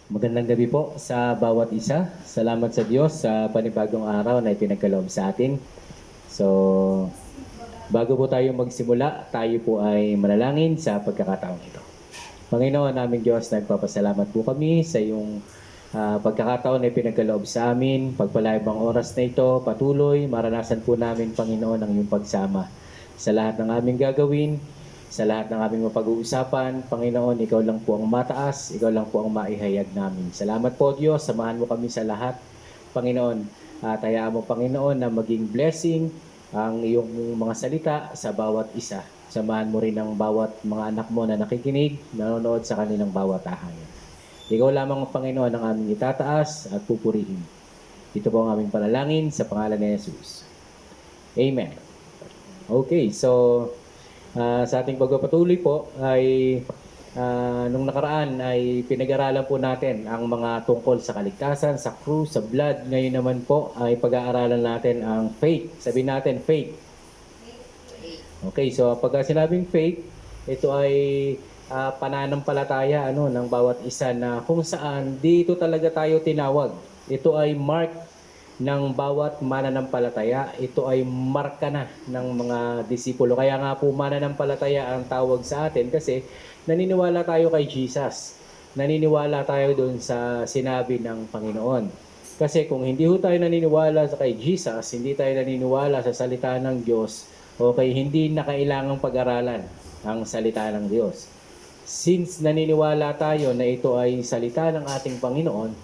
Magandang gabi po sa bawat isa. Salamat sa Diyos sa panibagong araw na ipinagkaloob sa atin. So, bago po tayo magsimula, tayo po ay manalangin sa pagkakataong ito. Panginoon naming Diyos, nagpapasalamat po kami sa iyong pagkakataon na ipinagkaloob sa amin. Pagpalaibang oras na ito, patuloy, maranasan po namin, Panginoon, ang iyong pagsama sa lahat ng aming gagawin, sa lahat ng aming mapag-uusapan. Panginoon, ikaw lang po ang mataas, ikaw lang po ang maihayag namin. Salamat po, Diyos, samahan mo kami sa lahat. Panginoon, hayaan mo, Panginoon, na maging blessing ang iyong mga salita sa bawat isa. Samahan mo rin ang bawat mga anak mo na nakikinig, nanonood sa kanilang bawat tahanan. Ikaw lamang, Panginoon, ang aming itataas at pupurihin. Ito po ang aming panalangin sa pangalan ni Jesus. Amen. Okay, so sa ating pagpapatuloy po ay nung nakaraan ay pinag-aralan po natin ang mga tungkol sa kaligtasan, sa krus, sa blood. Ngayon naman po ay pag-aaralan natin ang faith. Sabihin natin faith. Okay, so pagka sinabing faith, ito ay pananampalataya ng bawat isa na kung saan dito talaga tayo tinawag. Ito ay mark ng bawat mananampalataya. Ito ay marka na ng mga disipulo. Kaya nga po mananampalataya ang tawag sa atin kasi naniniwala tayo kay Jesus. Naniniwala tayo doon sa sinabi ng Panginoon. Kasi kung hindi ho tayo naniniwala sa kay Jesus, hindi tayo naniniwala sa salita ng Diyos, okay, hindi na kailangang pag-aralan ang salita ng Diyos. Since naniniwala tayo na ito ay salita ng ating Panginoon,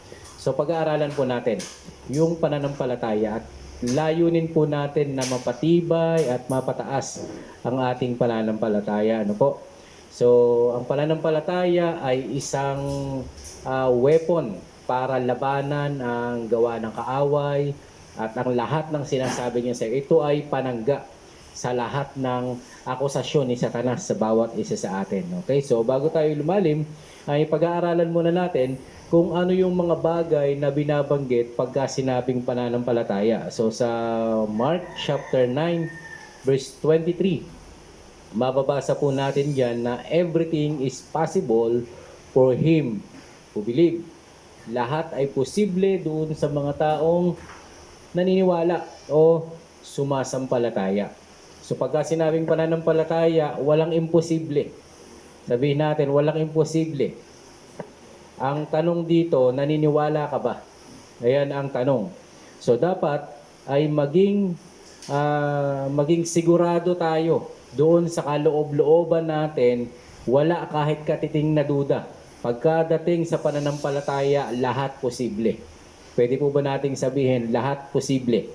so pag-aaralan po natin yung pananampalataya at layunin po natin na mapatibay at mapataas ang ating pananampalataya. Ano po? So, ang pananampalataya ay isang weapon para labanan ang gawa ng kaaway at ang lahat ng sinasabi niya sa ito ay panangga sa lahat ng akusasyon ni Satanas sa bawat isa sa atin. Okay? So, bago tayo lumalim, ay pag-aaralan muna natin kung ano yung mga bagay na binabanggit pagka sinabing pananampalataya. So, sa Mark chapter 9, verse 23, mababasa po natin dyan na everything is possible for him who believe. Lahat ay posible doon sa mga taong naniniwala o sumasampalataya. So pagka sinabing pananampalataya, walang imposible. Sabihin natin, walang imposible. Ang tanong dito, naniniwala ka ba? Ayan ang tanong. So dapat ay maging sigurado tayo doon sa kaloob-looban natin, wala kahit katiting na duda. Pagkadating sa pananampalataya, lahat posible. Pwede po ba nating sabihin, lahat posible?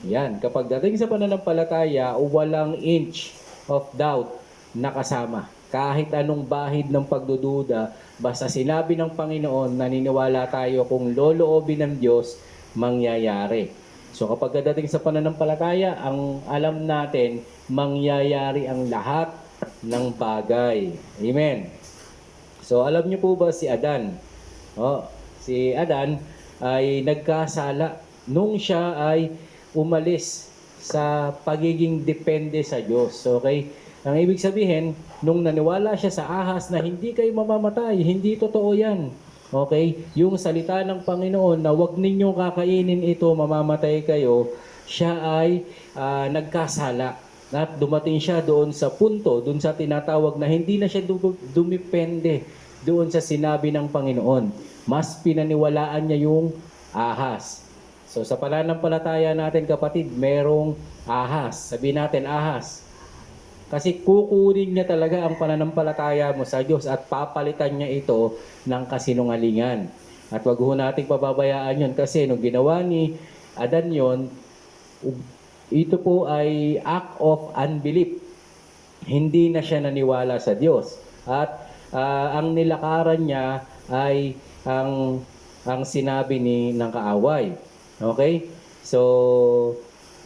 Yan, kapag dating sa pananampalataya, walang inch of doubt na kasama. Kahit anong bahid ng pagdududa, basta sinabi ng Panginoon, naniniwala tayo kung loloobin ng Diyos, mangyayari. So kapag dating sa pananampalataya, ang alam natin, mangyayari ang lahat ng bagay. Amen. So alam niyo po ba si Adan? Si Adan ay nagkasala nung siya ay umalis sa pagiging depende sa Diyos. Okay? Ang ibig sabihin, nung naniwala siya sa ahas na hindi kayo mamamatay, hindi totoo yan. Okay? Yung salita ng Panginoon na huwag ninyong kakainin ito, mamamatay kayo, siya ay nagkasala. At dumating siya doon sa punto, doon sa tinatawag na hindi na siya dumipende doon sa sinabi ng Panginoon. Mas pinaniwalaan niya yung ahas. So sa pananampalataya natin kapatid, merong ahas. Sabihin natin ahas. Kasi kukunin niya talaga ang pananampalataya mo sa Diyos at papalitan niya ito ng kasinungalingan. At wag ho nating pababayaan yun kasi nung ginawa ni Adan yun, ito po ay act of unbelief. Hindi na siya naniwala sa Diyos. At ang nilakaran niya ay ang sinabi ng kaaway. Okay? So,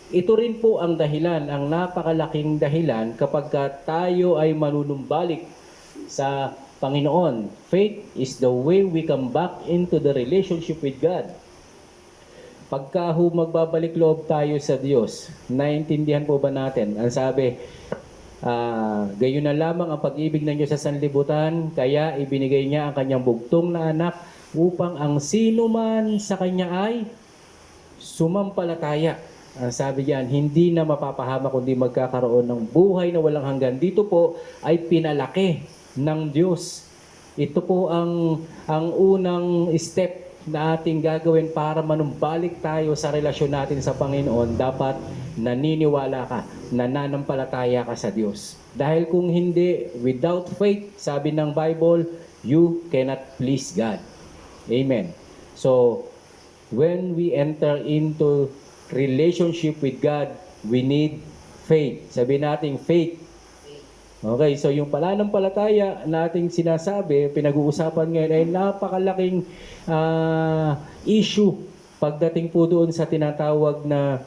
ito rin po ang dahilan, ang napakalaking dahilan kapag tayo ay manunumbalik sa Panginoon. Faith is the way we come back into the relationship with God. Pagka magbabalik loob tayo sa Diyos, naiintindihan po ba natin? Ang sabi, Gayon na lamang ang pag-ibig ng Diyos sa sanlibutan, kaya ibinigay niya ang kanyang bugtong na anak upang ang sino man sa kanya ay sumampalataya. Ang sabi diyan, hindi na mapapahama kundi magkakaroon ng buhay na walang hanggan. Dito po ay pinalaki ng Diyos. Ito po ang unang step na ating gagawin para manumbalik tayo sa relasyon natin sa Panginoon. Dapat naniniwala ka, nananampalataya ka sa Diyos. Dahil kung hindi, without faith, sabi ng Bible, you cannot please God. Amen. So, when we enter into relationship with God, we need faith. Sabi natin faith. Okay, so yung pananampalataya nating sinasabi, pinag-uusapan ngayon ay napakalaking issue pagdating po doon sa tinatawag na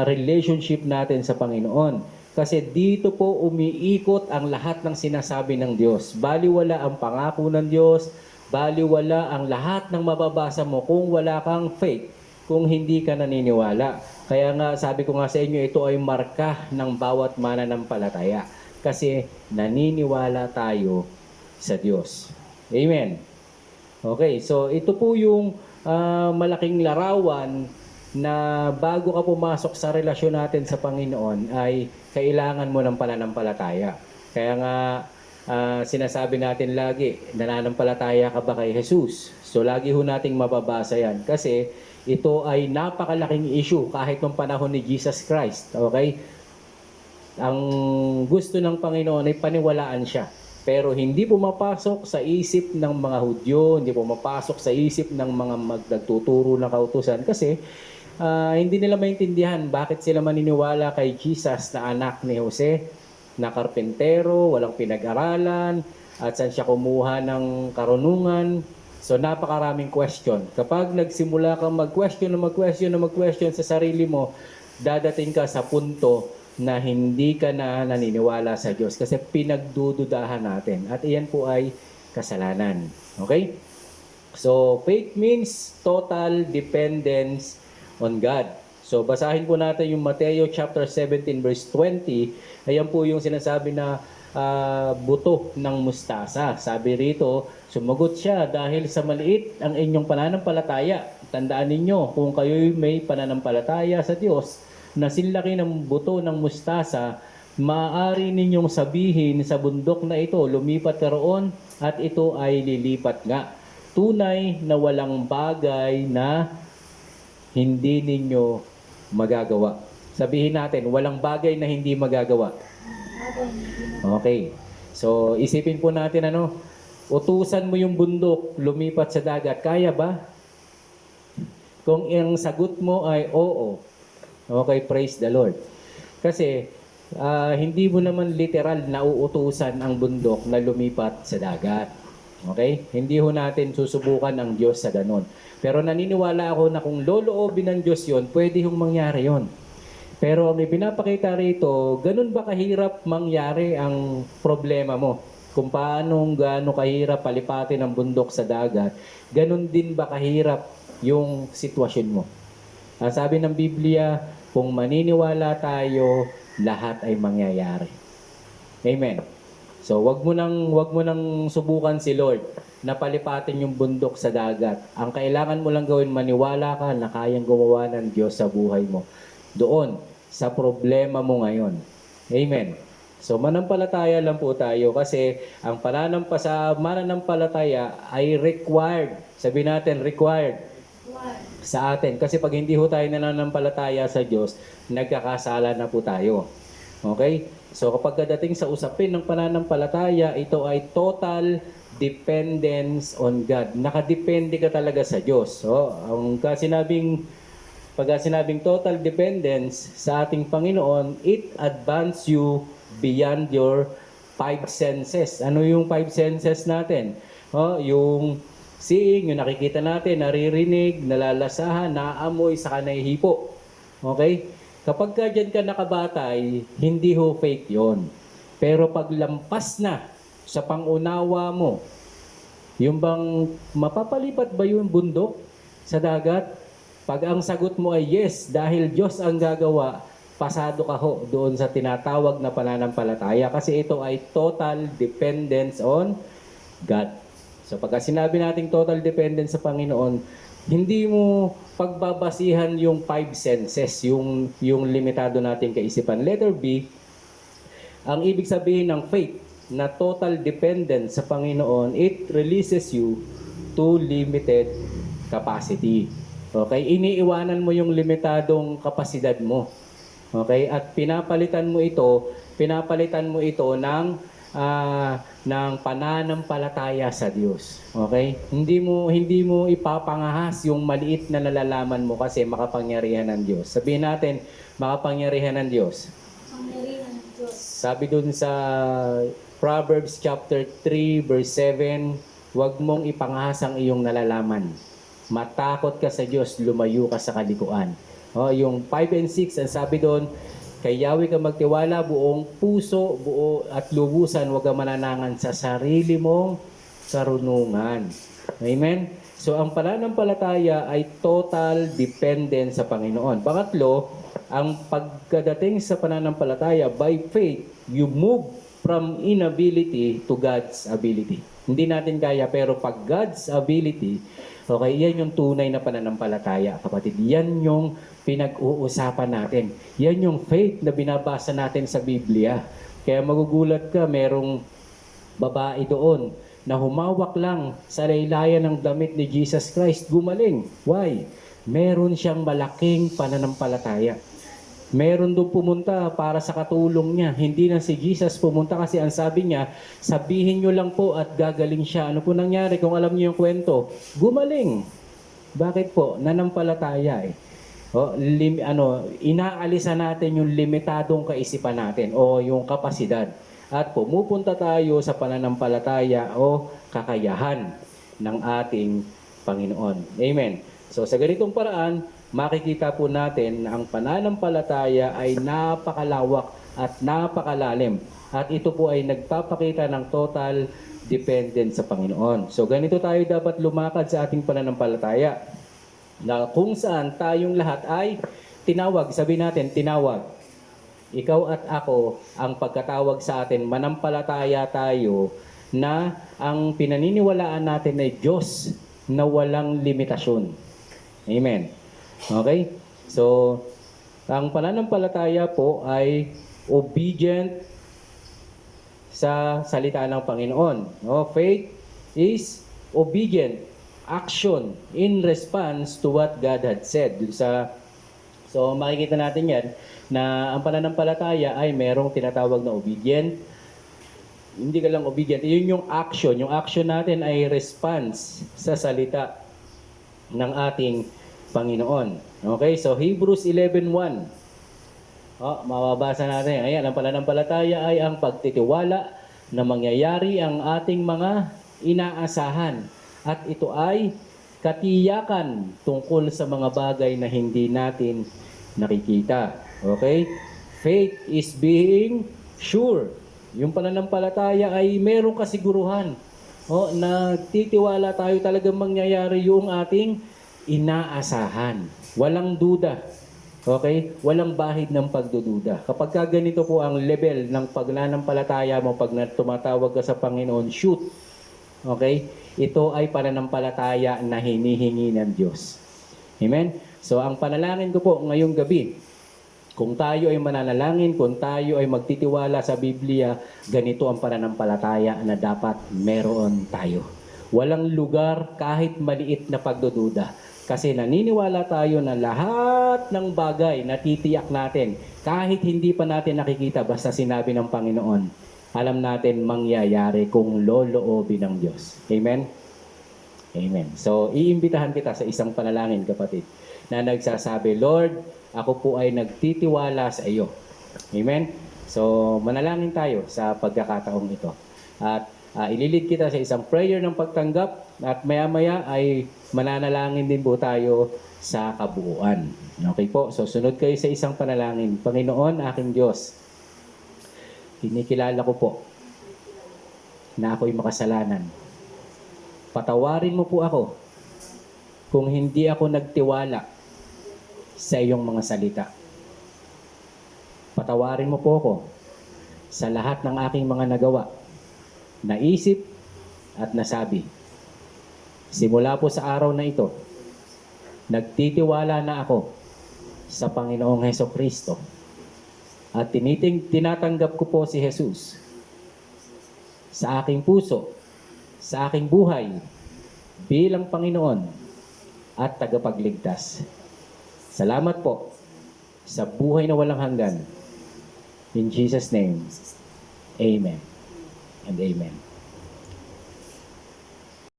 relationship natin sa Panginoon. Kasi dito po umiikot ang lahat ng sinasabi ng Diyos. Baliwala ang pangako ng Diyos, baliwala ang lahat ng mababasa mo kung wala kang faith, kung hindi ka naniniwala. Kaya nga sabi ko nga sa inyo, ito ay marka ng bawat mananampalataya. Kasi naniniwala tayo sa Diyos. Amen. Okay, so ito po yung malaking larawan na bago ka pumasok sa relasyon natin sa Panginoon ay kailangan mo ng pananampalataya. Kaya nga sinasabi natin lagi, nananampalataya ka ba kay Jesus? So lagi ho nating mababasa yan kasi ito ay napakalaking issue kahit nung panahon ni Jesus Christ. Okay? Ang gusto ng Panginoon ay paniwalaan siya. Pero hindi pumapasok sa isip ng mga Hudyo, hindi pumapasok sa isip ng mga magtuturo ng kautusan kasi hindi nila maintindihan bakit sila maniniwala kay Jesus na anak ni Jose, na karpentero, walang pinag-aralan, at saan siya kumuha ng karunungan. So napakaraming question. Kapag nagsimula kang mag-question sa sarili mo, dadating ka sa punto na hindi ka na naniniwala sa Diyos kasi pinagdududahan natin. At iyan po ay kasalanan. Okay? So faith means total dependence on God. So basahin po natin yung Mateo chapter 17 verse 20. Ayan po yung sinasabi na buto ng mustasa. Sabi rito, sumagot siya dahil sa maliit ang inyong pananampalataya. Tandaan ninyo, kung kayo'y may pananampalataya sa Diyos na sinlaki ng buto ng mustasa, maaari ninyong sabihin sa bundok na ito, lumipat ka roon at ito ay lilipat nga. Tunay na walang bagay na hindi ninyo magagawa. Sabihin natin, walang bagay na hindi magagawa. Okay. So, isipin po natin utusan mo yung bundok, lumipat sa dagat. Kaya ba? Kung ang sagot mo ay oo. Okay, praise the Lord. Kasi, hindi mo naman literal na uutusan ang bundok na lumipat sa dagat. Okay? Hindi ho natin susubukan ang Diyos sa ganon. Pero naniniwala ako na kung loloobin ng Diyos yon, pwede hong mangyari yon. Pero ang ipinapakita rito, ganun ba kahirap mangyari ang problema mo? Kung gaano kahirap palipatin ang bundok sa dagat, ganun din ba kahirap yung sitwasyon mo? Sabi ng Biblia, kung maniniwala tayo, lahat ay mangyayari. Amen. So, wag mo nang subukan si Lord na palipatin yung bundok sa dagat. Ang kailangan mo lang gawin, maniwala ka na kayang gumawa ng Diyos sa buhay mo. Doon, sa problema mo ngayon. Amen. So, manampalataya lang po tayo kasi ang mananampalataya ay required. Sabi natin, required sa atin. Kasi pag hindi ho tayo nananampalataya sa Diyos, nagkakasala na po tayo. Okay? So kapag dating sa usapin ng pananampalataya, ito ay total dependence on God. Nakadepende ka talaga sa Diyos. So, pag sinabing total dependence sa ating Panginoon, it advance you beyond your 5 senses. Ano yung 5 senses natin? Yung seeing, yung nakikita natin, naririnig, nalalasahan, naaamoy, saka nahihipo. Okay? Kapag ka dyan ka nakabatay, hindi ho fake yon. Pero pag lampas na sa pangunawa mo, yung bang mapapalipat ba yung bundok sa dagat? Pag ang sagot mo ay yes, dahil Diyos ang gagawa, pasado ka ho doon sa tinatawag na pananampalataya kasi ito ay total dependence on God. So pagka sinabi nating total dependence sa Panginoon, hindi mo pagbabasihan yung five senses, yung limitado nating kaisipan. Letter B, ang ibig sabihin ng faith na total dependence sa Panginoon, it releases you to limited capacity. Okay? Iniiwanan mo yung limitadong kapasidad mo. Okay? At pinapalitan mo ito ng pananampalataya sa Diyos. Okay? Hindi mo ipapangahas yung maliit na nalalaman mo kasi makapangyarihan ng Diyos. Sabihin natin, makapangyarihan ng Diyos. Pangyarihan ng Diyos. Sabi dun sa Proverbs chapter 3 verse 7, huwag mong ipangahas ang iyong nalalaman. Matakot ka sa Diyos, lumayo ka sa kalikuan. Yung 5 and 6, ang sabi doon, kay Yahweh ka magtiwala, buong puso, buo at lubusan, huwag ka mananangan sa sarili mong karunungan. Amen? So, ang pananampalataya ay total dependence sa Panginoon. Pangatlo, ang pagkadating sa pananampalataya, by faith, you move from inability to God's ability. Hindi natin kaya, pero pag God's ability, okay, yan yung tunay na pananampalataya, kapatid. Yan yung pinag-uusapan natin. Yan yung faith na binabasa natin sa Biblia. Kaya magugulat ka, merong babae doon na humawak lang sa laylayan ng damit ni Jesus Christ, gumaling. Why? Meron siyang malaking pananampalataya. Meron doon pumunta para sa katulong niya. Hindi na si Jesus pumunta kasi ang sabi niya, sabihin niyo lang po at gagaling siya. Ano po nangyari kung alam niyo yung kwento? Gumaling. Bakit po? Nanampalataya eh. Inaalisa natin yung limitadong kaisipan natin o yung kapasidad. At pumupunta tayo sa pananampalataya o kakayahan ng ating Panginoon. Amen. So sa ganitong paraan, makikita po natin na ang pananampalataya ay napakalawak at napakalalim. At ito po ay nagpapakita ng total dependence sa Panginoon. So ganito tayo dapat lumakad sa ating pananampalataya. Na kung saan tayong lahat ay tinawag, sabi natin, tinawag. Ikaw at ako, ang pagkatawag sa atin, manampalataya tayo na ang pinaniniwalaan natin ay Diyos na walang limitasyon. Amen. Okay? So, ang pananampalataya po ay obedient sa salita ng Panginoon. Faith is obedient action in response to what God had said. So, makikita natin yan na ang pananampalataya ay merong tinatawag na obedient. Hindi ka lang obedient. Yun yung action. Yung action natin ay response sa salita ng ating Panginoon. Okay, so Hebrews 11:1. Mababasa natin. Ayan, ang pananampalataya ay ang pagtitiwala na mangyayari ang ating mga inaasahan. At ito ay katiyakan tungkol sa mga bagay na hindi natin nakikita. Okay? Faith is being sure. Yung pananampalataya ay merong kasiguruhan. Na titiwala tayo talagang mangyayari yung ating inaasahan. Walang duda. Okay? Walang bahid ng pagdududa. Kapag ganito po ang level ng pananampalataya mo pag tumatawag ka sa Panginoon, shoot. Okay? Ito ay pananampalataya na hinihingi ng Diyos. Amen? So, ang panalangin ko po ngayong gabi, kung tayo ay mananalangin, kung tayo ay magtitiwala sa Biblia, ganito ang pananampalataya na dapat meron tayo. Walang lugar kahit maliit na pagdududa. Kasi naniniwala tayo na lahat ng bagay na titiyak natin, kahit hindi pa natin nakikita, basta sinabi ng Panginoon, alam natin mangyayari kung loloobin ng Diyos. Amen? Amen. So, iimbitahan kita sa isang panalangin, kapatid, na nagsasabi, Lord, ako po ay nagtitiwala sa iyo. Amen? So, manalangin tayo sa pagkakataong ito. At ililid kita sa isang prayer ng pagtanggap at maya-maya ay mananalangin din po tayo sa kabuuan. Okay po? So, sunod kayo sa isang panalangin. Panginoon, aking Diyos, kinikilala ko po na ako'y makasalanan. Patawarin mo po ako kung hindi ako nagtiwala sa iyong mga salita. patawarin mo po ako sa lahat ng aking mga nagawa, naisip at nasabi. Simula po sa araw na ito, nagtitiwala na ako sa Panginoong Hesukristo at tinatanggap ko po si Jesus sa aking puso, sa aking buhay bilang Panginoon at tagapagligtas. Salamat po sa buhay na walang hanggan. In Jesus' name, Amen and Amen.